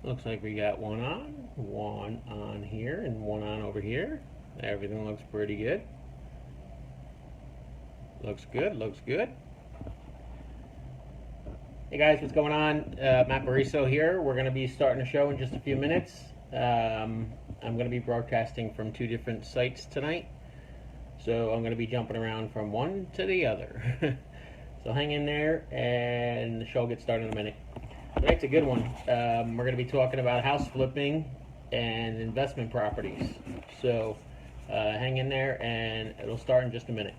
Looks like we got one on here, and one on over here. Everything looks pretty good. Looks good, looks good. Hey guys, what's going on? Matt Bariso here. We're going to be starting a show in just a few minutes. I'm going to be broadcasting from two different sites tonight. So I'm going to be jumping around from one to the other. So hang in there, and the show will get started in a minute. Tonight's a good one. We're going to be talking about house flipping and investment properties. So hang in there, and it'll start in just a minute.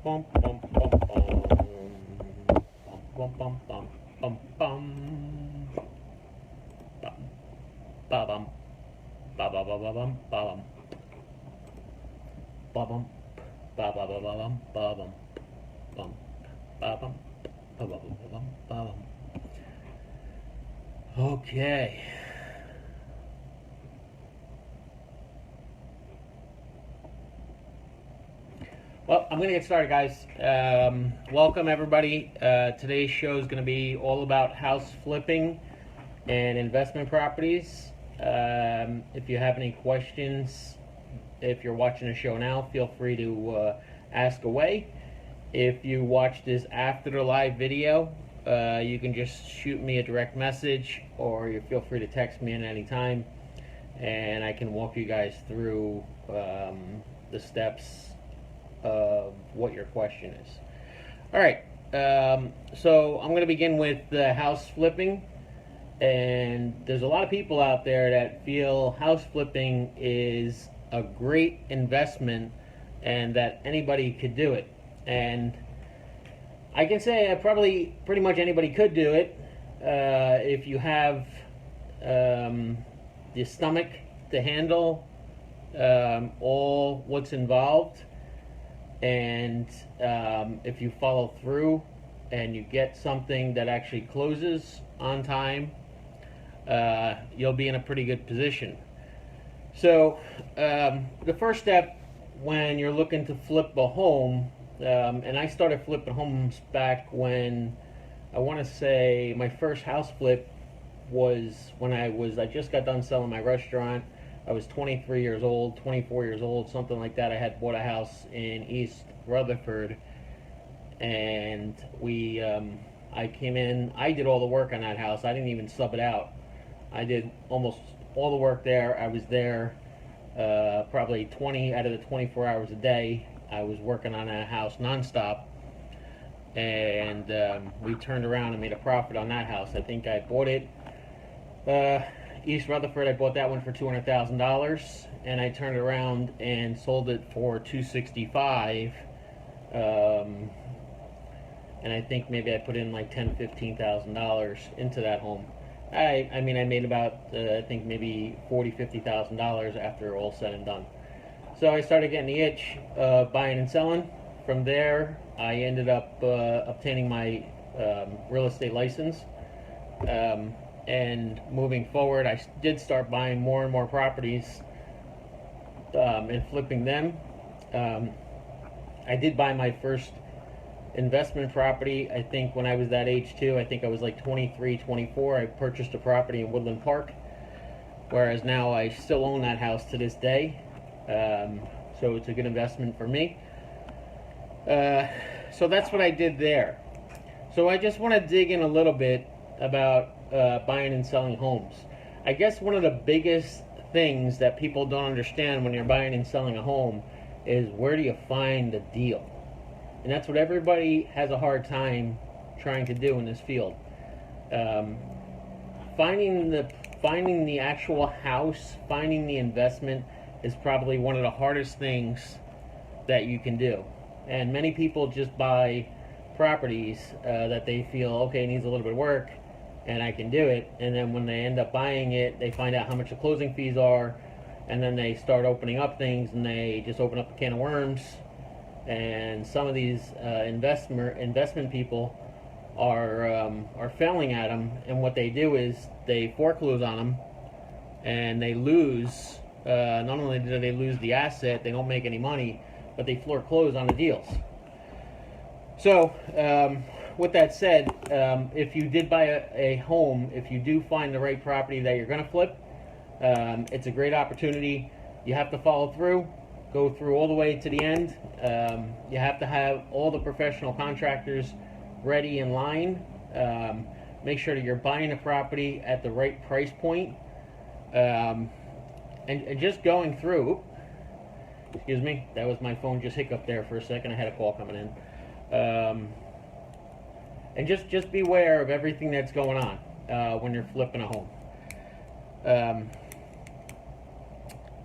Bum, bum, bum, bum. Bum, bum, bum, bum, bum. Bum, ba bum, ba ba ba ba bum, ba bum. Ba bum, ba ba ba ba bum, ba bum. Bum, ba bum, ba ba ba ba bum, ba bum. Okay. Well, I'm going to get started, guys. Welcome, everybody. Today's show is going to be all about house flipping and investment properties. If you have any questions, if you're watching the show now, feel free to ask away. If you watch this after the live video, you can just shoot me a direct message, or you feel free to text me at any time, and I can walk you guys through the steps of what your question is. All right, so I'm going to begin with the house flipping. And there's a lot of people out there that feel house flipping is a great investment and that anybody could do it. And I can say probably pretty much anybody could do it if you have the stomach to handle all what's involved. And if you follow through and you get something that actually closes on time, you'll be in a pretty good position. So the first step when you're looking to flip a home, and I started flipping homes back when, I want to say my first house flip was when I just got done selling my restaurant. I was 23 years old, 24 years old, something like that. I had bought a house in East Rutherford, and I came in. I did all the work on that house. I didn't even sub it out. I did almost all the work there. I was there probably 20 out of the 24 hours a day. I was working on that house nonstop, and we turned around and made a profit on that house. I think I bought it. East Rutherford, I bought that one for $200,000, and I turned around and sold it for $265,000. And I think maybe I put in like $10,000-$15,000 into that home. I mean, I made about I think maybe $40,000-$50,000 after all said and done. So I started getting the itch of buying and selling. From there, I ended up obtaining my real estate license. And moving forward, I did start buying more and more properties and flipping them. I did buy my first investment property, I think, when I was that age too. I think I was like 23, 24. I purchased a property in Woodland Park, whereas now I still own that house to this day. So it's a good investment for me. So that's what I did there. So I just want to dig in a little bit about buying and selling homes. I guess one of the biggest things that people don't understand when you're buying and selling a home is, where do you find the deal? And that's what everybody has a hard time trying to do in this field. Finding the actual house, finding the investment is probably one of the hardest things that you can do. And many people just buy properties that they feel, okay, it needs a little bit of work, and I can do it. And then when they end up buying it, they find out how much the closing fees are, and then they start opening up things, and they just open up a can of worms, and some of these investment people are failing at them. And what they do is they foreclose on them, and they lose. Not only do they lose the asset, they don't make any money, but they foreclose on the deals. So, with that said, if you did buy a home, if you do find the right property that you're going to flip, it's a great opportunity. You have to follow through, go through all the way to the end. You have to have all the professional contractors ready in line. Make sure that you're buying the property at the right price point. And just going through, excuse me, that was my phone just hiccuped there for a second. I had a call coming in. And just beware of everything that's going on when you're flipping a home.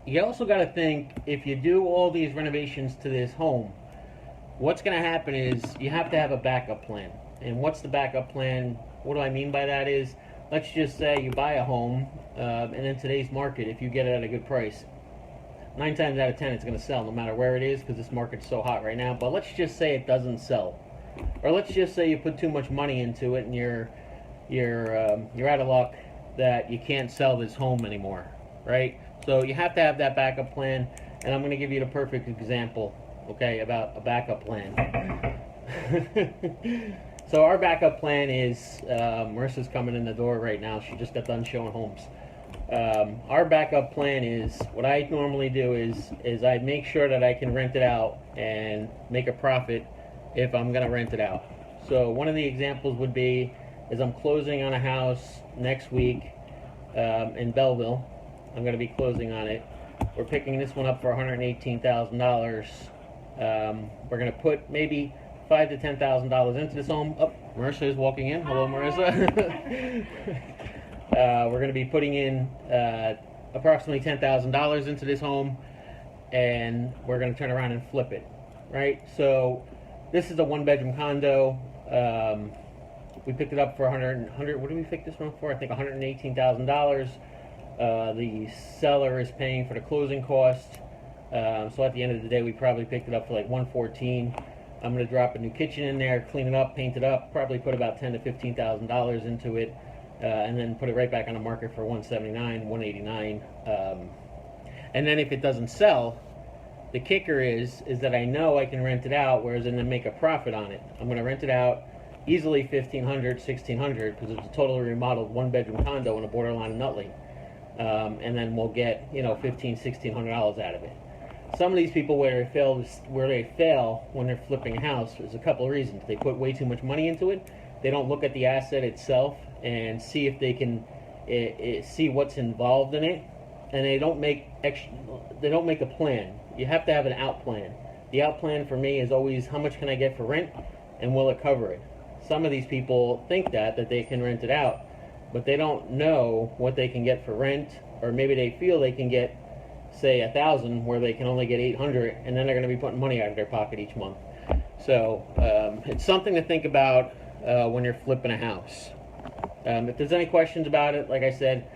You also got to think, if you do all these renovations to this home, what's going to happen is you have to have a backup plan. And what's the backup plan? What do I mean by that is, let's just say you buy a home, and in today's market, if you get it at a good price, 9 times out of 10 it's going to sell no matter where it is, because this market's so hot right now. But let's just say it doesn't sell, or let's just say you put too much money into it and you're out of luck that you can't sell this home anymore, right? So you have to have that backup plan, and I'm going to give you the perfect example, okay, about a backup plan. So our backup plan is, Marissa's coming in the door right now. She just got done showing homes. Our backup plan is, what I normally do is I make sure that I can rent it out and make a profit if I'm going to rent it out. So one of the examples would be, is I'm closing on a house next week in Belleville. I'm going to be closing on it. We're picking this one up for $118,000. We're going to put maybe $5,000 to $10,000 into this home. Oh, Marissa is walking in. Hello, Marissa. We're going to be putting in approximately $10,000 into this home, and we're going to turn around and flip it, right? So this is a one-bedroom condo. We picked it up for what did we pick this one for? I think $118,000. The seller is paying for the closing cost. So at the end of the day, we probably picked it up for like $114,000. I'm going to drop a new kitchen in there, clean it up, paint it up, probably put about $10,000 to $15,000 into it, and then put it right back on the market for $179,000, $189,000. And then if it doesn't sell, the kicker is that I know I can rent it out, whereas and then make a profit on it. I'm going to rent it out easily $1,500, $1,600, because it's a totally remodeled one-bedroom condo in a borderline of Nutley. And then we'll get, $1,500, $1,600 out of it. Some of these people where they fail when they're flipping a house is a couple of reasons. They put way too much money into it. They don't look at the asset itself and see if they can see what's involved in it, and they don't make a plan. You have to have an out plan. The out plan for me is always, how much can I get for rent, and will it cover it? Some of these people think that they can rent it out, but they don't know what they can get for rent, or maybe they feel they can get, say, $1,000 where they can only get $800, and then they're going to be putting money out of their pocket each month. So it's something to think about when you're flipping a house. If there's any questions about it, like I said,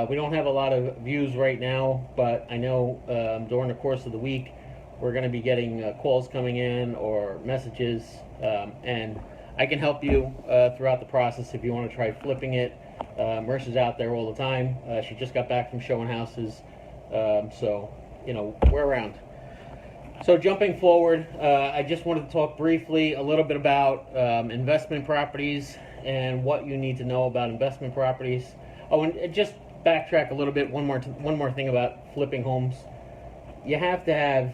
we don't have a lot of views right now, but I know during the course of the week we're going to be getting calls coming in or messages, and I can help you throughout the process if you want to try flipping it. Marissa's out there all the time. She just got back from showing houses, so we're around. So jumping forward, I just wanted to talk briefly a little bit about investment properties and what you need to know about investment properties. Oh, and just backtrack a little bit. One more thing about flipping homes. You have to have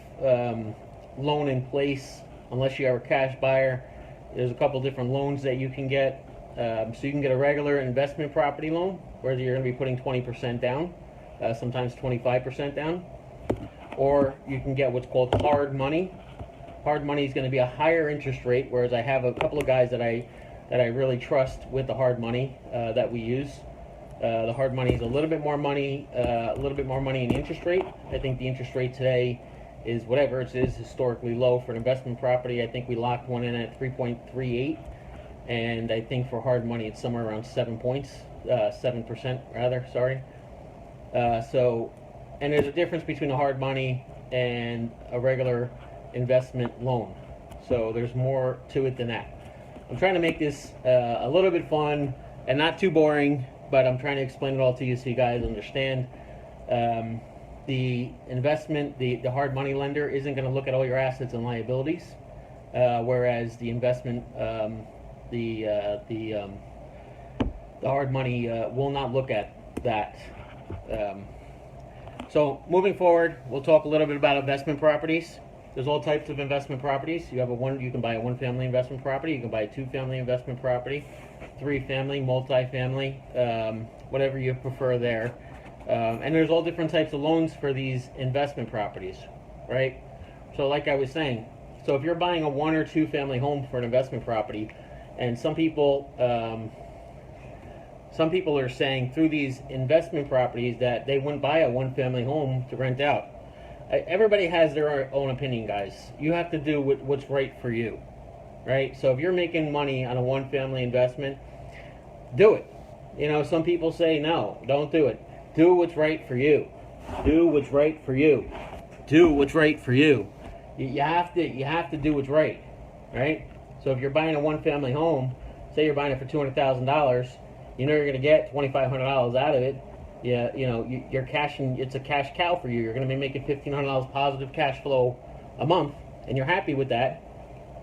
loan in place unless you are a cash buyer. There's a couple different loans that you can get. So you can get a regular investment property loan, where you're going to be putting 20% down, sometimes 25% down. Or you can get what's called hard money. Hard money is going to be a higher interest rate, whereas I have a couple of guys that I really trust with the hard money that we use. The hard money is a little bit more money in interest rate. I think the interest rate today is whatever it is, historically low for an investment property. I think we locked one in at 3.38, and I think for hard money it's somewhere around 7% rather. Sorry. And there's a difference between a hard money and a regular investment loan. So there's more to it than that. I'm trying to make this a little bit fun and not too boring, but I'm trying to explain it all to you so you guys understand. The investment, the hard money lender isn't going to look at all your assets and liabilities, whereas the investment, the hard money will not look at that. So moving forward, we'll talk a little bit about investment properties. There's all types of investment properties. You can buy a one-family investment property. You can buy a two-family investment property, three-family, multi-family, whatever you prefer there. And there's all different types of loans for these investment properties, right? So like I was saying, so if you're buying a one or two family home for an investment property, and some people are saying through these investment properties that they wouldn't buy a one family home to rent out. Everybody has their own opinion, guys. You have to do what's right for you, right? So if you're making money on a one family investment, do it. You know, some people say no, don't do it. Do what's right for you. Do what's right for you. Do what's right for you. You have to do what's right, right? So if you're buying a one family home, say you're buying it for $200,000, you know you're going to get $2,500 out of it. Yeah, you know, you're cashing. It's a cash cow for you. You're going to be making $1,500 positive cash flow a month, and you're happy with that.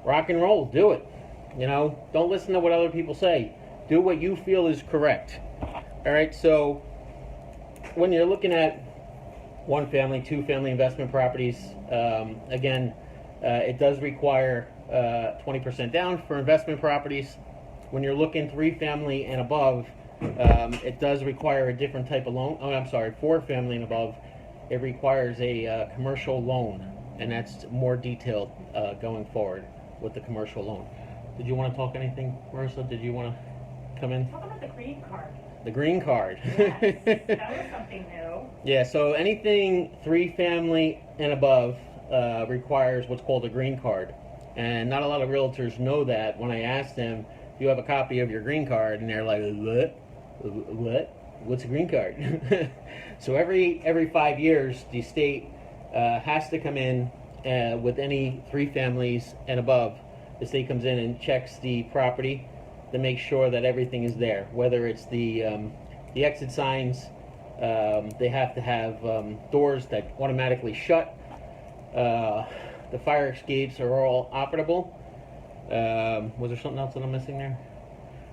Rock and roll. Do it. You know, don't listen to what other people say. Do what you feel is correct. All right. So when you're looking at one family, two family investment properties, again, it does require 20% down for investment properties. When you're looking three family and above, it does require a different type of loan. Oh, I'm sorry, four family and above, it requires a commercial loan, and that's more detailed going forward with the commercial loan. Did you want to talk anything, Marissa? Did you want to come in? Talk about the green card. The green card. Yes, that was something new. Yeah, so anything three family and above requires what's called a green card. And not a lot of realtors know that. When I ask them, do you have a copy of your green card? And they're like, what? What's a green card? So every 5 years, the state has to come in with any three families and above. The state comes in and checks the property to make sure that everything is there. Whether it's the exit signs, they have to have doors that automatically shut. The fire escapes are all operable. Was there something else that I'm missing there?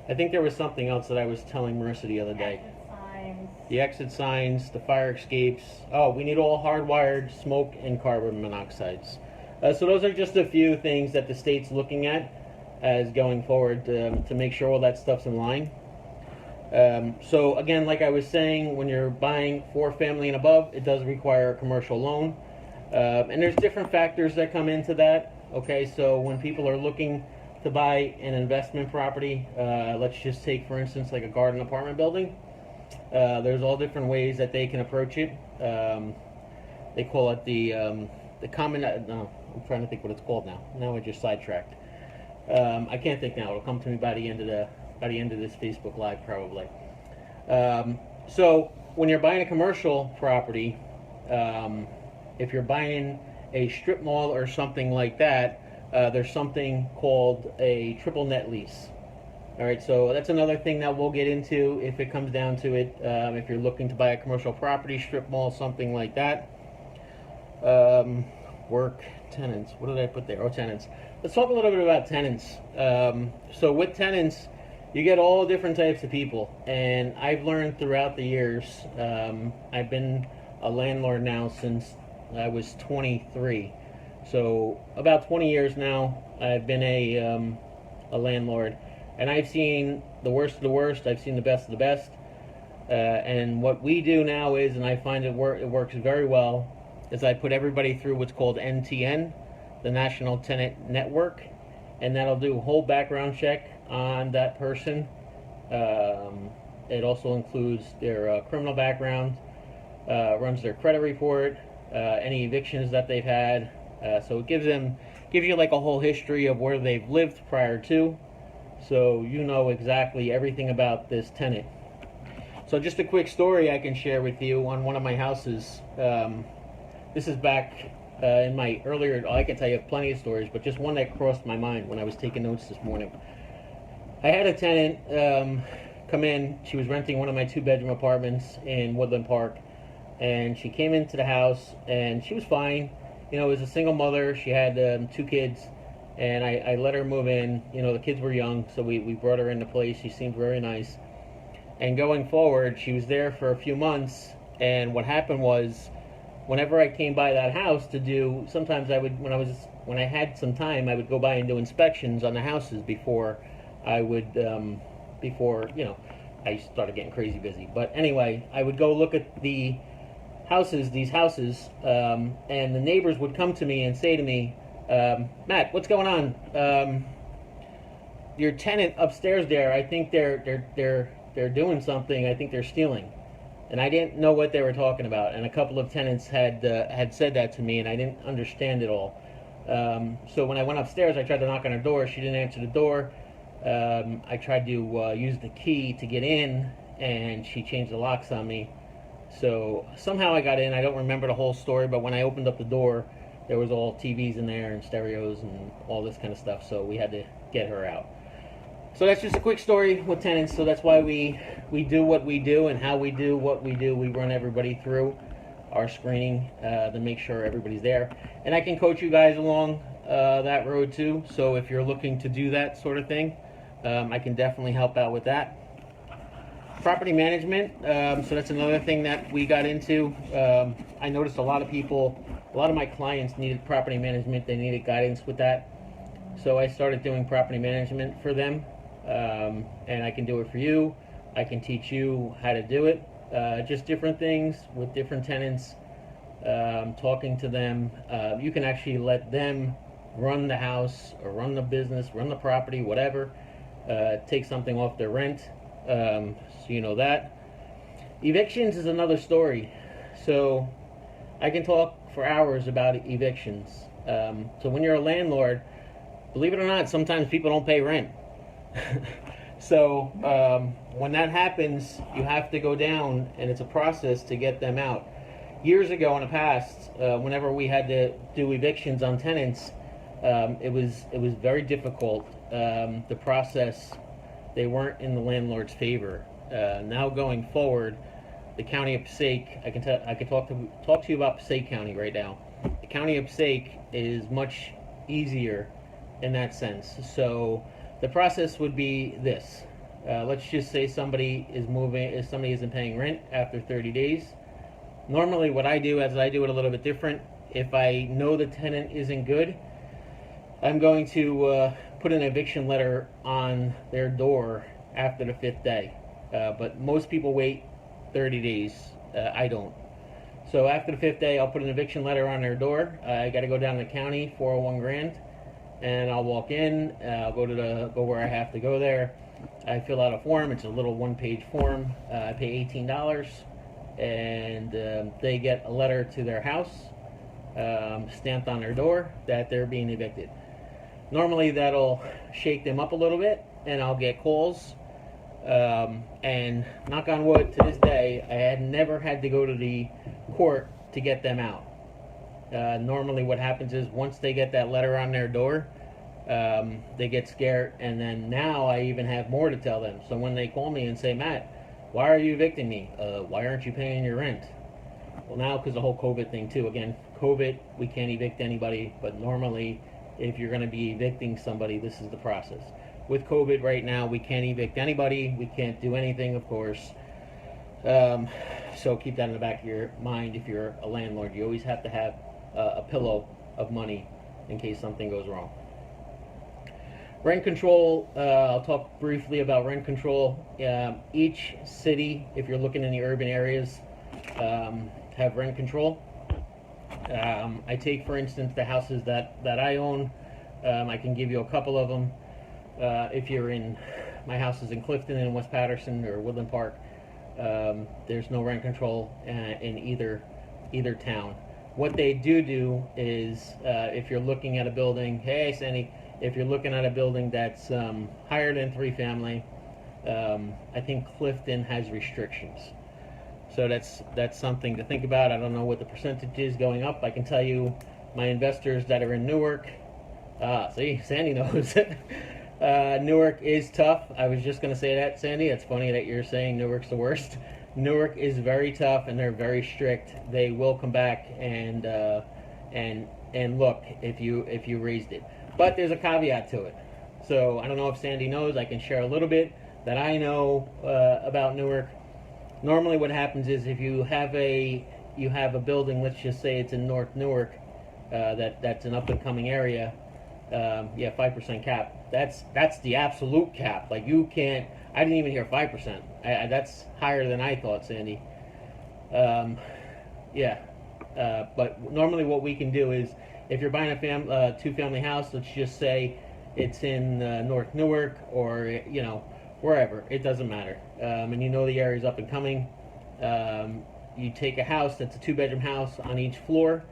I think there was something else that I was telling Marissa the other day. Exit signs. The exit signs, the fire escapes. Oh, we need all hardwired smoke and carbon monoxides. So those are just a few things that the state's looking at as going forward to make sure all that stuff's in line. So again, like I was saying, when you're buying four family and above, it does require a commercial loan. And there's different factors that come into that. Okay, so when people are looking to buy an investment property, let's just take, for instance, like a garden apartment building. There's all different ways that they can approach it. They call it the common. No, I'm trying to think what it's called now. Now I just sidetracked. I can't think now. It'll come to me by the end of this Facebook Live probably. So when you're buying a commercial property, if you're buying a strip mall or something like that, there's something called a triple net lease. All right, so that's another thing that we'll get into if it comes down to it. If you're looking to buy a commercial property, strip mall, something like that. Work, tenants. What did I put there? Oh, tenants. Let's talk a little bit about tenants. So with tenants, you get all different types of people, and I've learned throughout the years. I've been a landlord now since I was 23. So about 20 years now, I've been a landlord, and I've seen the worst of the worst. I've seen the best of the best. And what we do now is, and I find it works very well, is I put everybody through what's called NTN, the National Tenant Network, and that'll do a whole background check on that person. It also includes their criminal background, runs their credit report, any evictions that they've had. So it gives you like a whole history of where they've lived prior to, so you know exactly everything about this tenant. So just a quick story I can share with you on one of my houses. This is back in my earlier, I can tell you plenty of stories, but just one that crossed my mind when I was taking notes this morning. I had a tenant come in. She was renting one of my 2-bedroom apartments in Woodland Park, and she came into the house, and she was fine. You know, it was a single mother. She had 2 kids, and I let her move in. You know, the kids were young, so we brought her into place. She seemed very nice. And going forward, she was there for a few months, and what happened was, whenever I came by that house to do, sometimes I would, when I had some time, I would go by and do inspections on the houses before I would, before, you know, I started getting crazy busy. But anyway, I would go look at the houses, these houses, and the neighbors would come to me and say to me, Matt, what's going on? Your tenant upstairs there, I think they're doing something. I think they're stealing. And I didn't know what they were talking about. And a couple of tenants had said that to me, and I didn't understand it all. So when I went upstairs, I tried to knock on her door. She didn't answer the door. I tried to use the key to get in, and she changed the locks on me. So somehow I got in. I don't remember the whole story, but when I opened up the door, there was all TVs in there and stereos and all this kind of stuff. So we had to get her out. So that's just a quick story with tenants. So that's why we do what we do and how we do what we do. We run everybody through our screening to make sure everybody's there. And I can coach you guys along that road too. So if you're looking to do that sort of thing, I can definitely help out with that. Property management. So that's another thing that we got into. I noticed a lot of my clients needed property management. They needed guidance with that. So I started doing property management for them. And I can do it for you. I can teach you how to do it. Just different things with different tenants, talking to them. You can actually let them run the house or run the business, run the property, whatever. Take something off their rent, so you know that. Evictions is another story. So I can talk for hours about evictions. So when you're a landlord, believe it or not, sometimes people don't pay rent. So when that happens, you have to go down, and it's a process to get them out. Years ago in the past, whenever we had to do evictions on tenants, it was very difficult. The process, they weren't in the landlord's favor. Now going forward, the county of Passaic, I can talk to you about Passaic County right now. The county of Passaic is much easier in that sense. So the process would be this. Let's just say somebody is moving, if somebody isn't paying rent after 30 days. Normally what I do is I do it a little bit different. If I know the tenant isn't good, I'm going to put an eviction letter on their door after the 5th day. But most people wait 30 days. I don't. So after the 5th day, I'll put an eviction letter on their door. I got to go down to the county, 401 grand. And I'll walk in, I'll go where I have to go there. I fill out a form. It's a little 1-page form. I pay $18, and they get a letter to their house, stamped on their door, that they're being evicted. Normally that'll shake them up a little bit, and I'll get calls. And knock on wood, to this day, I had never had to go to the court to get them out. Normally what happens is once they get that letter on their door, they get scared, and then now I even have more to tell them. So when they call me and say, Matt, why are you evicting me? Why aren't you paying your rent? Well, now because the whole COVID thing too. Again, COVID, we can't evict anybody, but normally if you're going to be evicting somebody, this is the process. With COVID right now, we can't evict anybody. We can't do anything, of course. So keep that in the back of your mind. If you're a landlord, you always have to have a pillow of money in case something goes wrong. Rent control, I'll talk briefly about rent control. Each city, if you're looking in the urban areas, have rent control. I take, for instance, the houses that I own. I can give you a couple of them. If you're in, my house is in Clifton and West Patterson or Woodland Park. There's no rent control in either town. What they do is, if you're looking at a building, hey Sandy, if you're looking at a building that's higher than 3 family, I think Clifton has restrictions. So that's something to think about. I don't know what the percentage is going up. I can tell you my investors that are in Newark. See, Sandy knows. Newark is tough. I was just going to say that, Sandy. It's funny that you're saying Newark's the worst. Newark is very tough, and they're very strict. They will come back and look if you raised it. But there's a caveat to it. So I don't know if Sandy knows. I can share a little bit that I know about Newark. Normally, what happens is if you have a building, let's just say it's in North Newark, that's an up and coming area. 5% cap. That's the absolute cap. Like you can't. I didn't even hear 5%. That's higher than I thought, Sandy. But normally what we can do is, if you're buying a two-family house, let's just say it's in North Newark or wherever, it doesn't matter. And you know the area's up and coming. You take a house that's a two-bedroom house on each floor.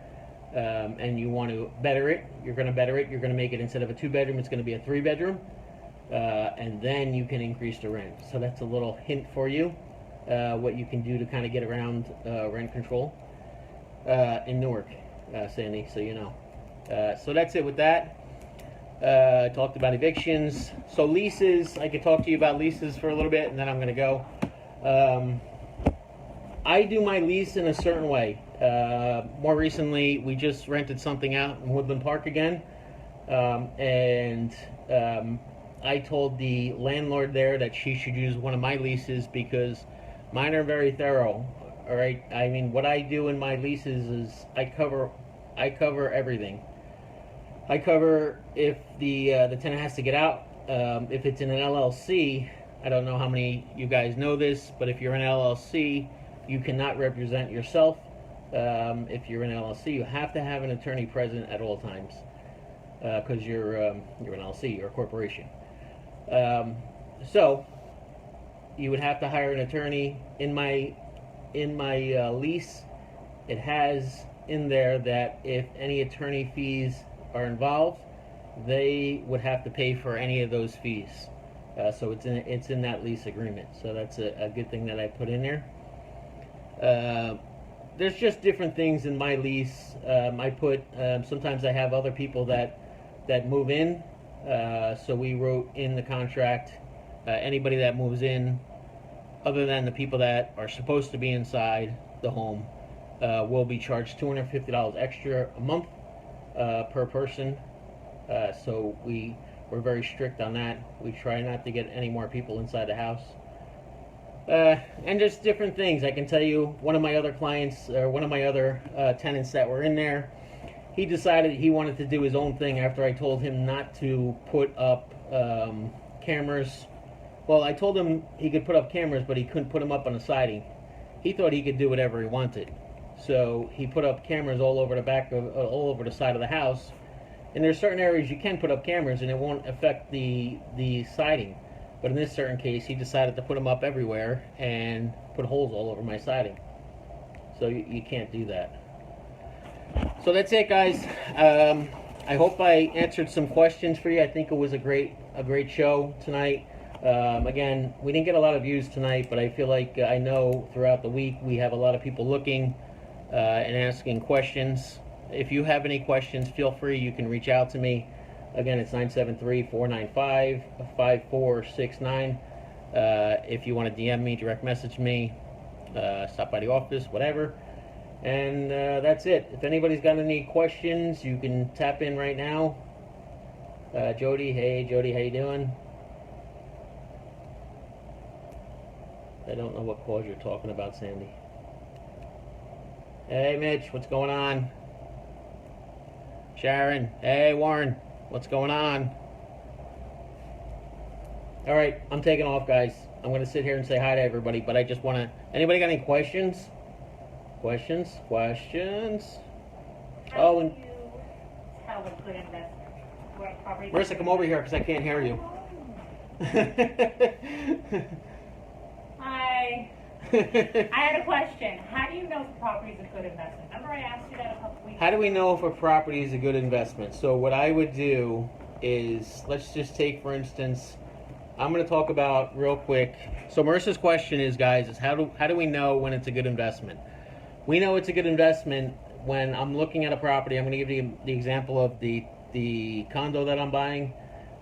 And you want to better it, you're going to better it. You're going to make it, instead of a two-bedroom, it's going to be a three-bedroom. And then you can increase the rent. So that's a little hint for you, what you can do to kind of get around rent control in Newark, Sandy, so you know. So that's it with that. I talked about evictions. So leases, I could talk to you about leases for a little bit, and then I'm going to go. I do my lease in a certain way. More recently, we just rented something out in Woodland Park again. I told the landlord there that she should use one of my leases because mine are very thorough. All right. I mean, what I do in my leases is I cover everything. I cover if the tenant has to get out. If it's in an LLC, I don't know how many you guys know this, but if you're in an LLC, you cannot represent yourself. If you're in an LLC, you have to have an attorney present at all times because you're an LLC, you're a corporation. So you would have to hire an attorney. In my lease, it has in there that if any attorney fees are involved, they would have to pay for any of those fees. So it's in that lease agreement. So that's a good thing that I put in there. There's just different things in my lease. I put sometimes I have other people that move in. So we wrote in the contract, anybody that moves in, other than the people that are supposed to be inside the home, will be charged $250 extra a month per person. So we're very strict on that. We try not to get any more people inside the house. And just different things. I can tell you, one of my other clients, or one of my other tenants that were in there, he decided he wanted to do his own thing after I told him not to put up cameras. Well, I told him he could put up cameras, but he couldn't put them up on the siding. He thought he could do whatever he wanted. So he put up cameras all over all over the side of the house. And there's certain areas you can put up cameras and it won't affect the siding. But in this certain case, he decided to put them up everywhere and put holes all over my siding. So you can't do that. So that's it, guys. I hope I answered some questions for you. I think it was a great show tonight. Again, we didn't get a lot of views tonight, but I feel like I know throughout the week we have a lot of people looking and asking questions. If you have any questions, feel free. You can reach out to me. Again, it's 973-495-5469. If you want to DM me, direct message me, stop by the office, whatever. And that's it. If anybody's got any questions, you can tap in right now. Jody, hey Jody, how you doing? I don't know what cause you're talking about, Sandy. Hey Mitch, what's going on? Sharon, hey Warren, what's going on? All right, I'm taking off, guys. I'm going to sit here and say hi to everybody, but I just want to... Anybody got any questions? Questions? How do you tell a good investment? What property? Marissa, come over here because I can't hear you. Hi. I had a question. How do you know if a property is a good investment? Remember I asked you that a couple weeks ago? How do we know if a property is a good investment? So what I would do is, let's just take, for instance, I'm going to talk about real quick. So Marissa's question is, guys, is how do we know when it's a good investment? We know it's a good investment when I'm looking at a property, I'm going to give you the example of the condo that I'm buying,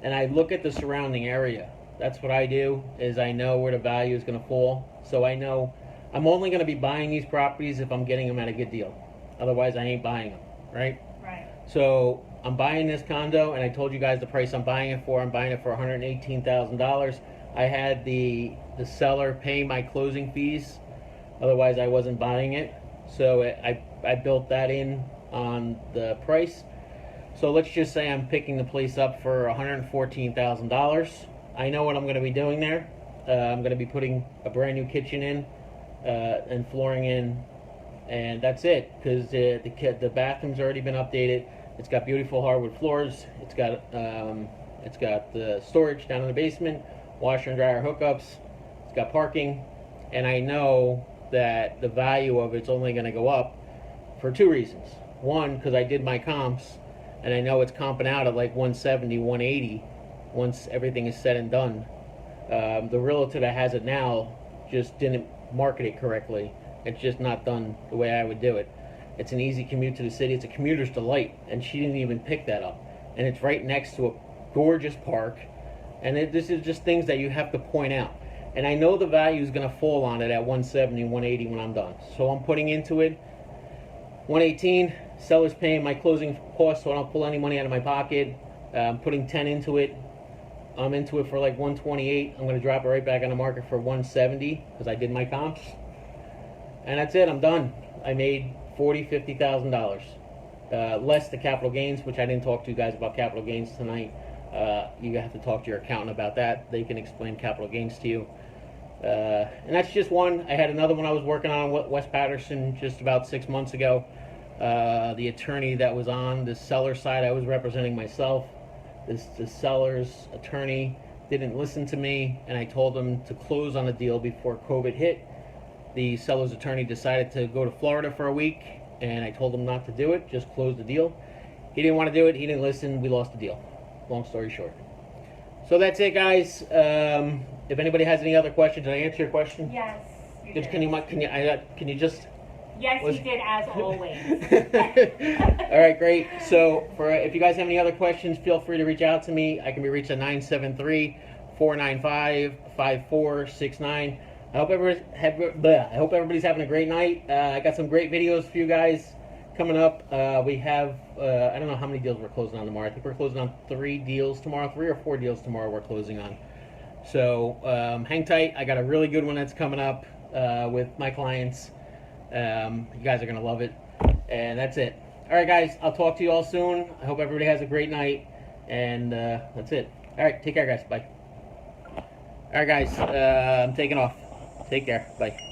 and I look at the surrounding area. That's what I do, is I know where the value is going to fall. So I know I'm only going to be buying these properties if I'm getting them at a good deal. Otherwise, I ain't buying them, right? Right. So I'm buying this condo, and I told you guys the price I'm buying it for. I'm buying it for $118,000. I had the seller pay my closing fees. Otherwise, I wasn't buying it. So I built that in on the price. So let's just say I'm picking the place up for $114,000. I know what I'm going to be doing there. I'm going to be putting a brand new kitchen in and flooring in, and that's it. Because the bathroom's already been updated. It's got beautiful hardwood floors. It's got the storage down in the basement, washer and dryer hookups. It's got parking, and I know that the value of it's only going to go up for two reasons. One, because I did my comps, and I know it's comping out at like 170, 180 once everything is said and done. The realtor that has it now just didn't market it correctly. It's just not done the way I would do it. It's an easy commute to the city. It's a commuter's delight, and she didn't even pick that up. And it's right next to a gorgeous park, and this is just things that you have to point out. And I know the value is going to fall on it at 170, 180 when I'm done. So I'm putting into it 118. Seller's paying my closing costs, so I don't pull any money out of my pocket. I'm putting 10 into it. I'm into it for like 128. I'm going to drop it right back on the market for 170 because I did my comps. And that's it. I'm done. I made $40,000, $50,000. Less the capital gains, which I didn't talk to you guys about capital gains tonight. You have to talk to your accountant about that. They can explain capital gains to you. And that's just one. I had another one I was working on with West Patterson just about 6 months ago. The attorney that was on the seller side, I was representing myself. The seller's attorney didn't listen to me, and I told him to close on the deal before COVID hit. The seller's attorney decided to go to Florida for a week, and I told him not to do it, just close the deal. He didn't want to do it. He didn't listen. We lost the deal. Long story short. So that's it, guys. If anybody has any other questions, did I answer your question? Yes, you did. Can you just? Yes, you did, as always. All right, great. So if you guys have any other questions, feel free to reach out to me. I can be reached at 973-495-5469. I hope everybody's having a great night. I got some great videos for you guys coming up. We have, I don't know how many deals we're closing on tomorrow. I think we're closing on 3 deals tomorrow, 3 or 4 deals tomorrow we're closing on. So hang tight. I got a really good one that's coming up with my clients. You guys are going to love it. And that's it. All right, guys. I'll talk to you all soon. I hope everybody has a great night. And that's it. All right. Take care, guys. Bye. All right, guys. I'm taking off. Take care. Bye.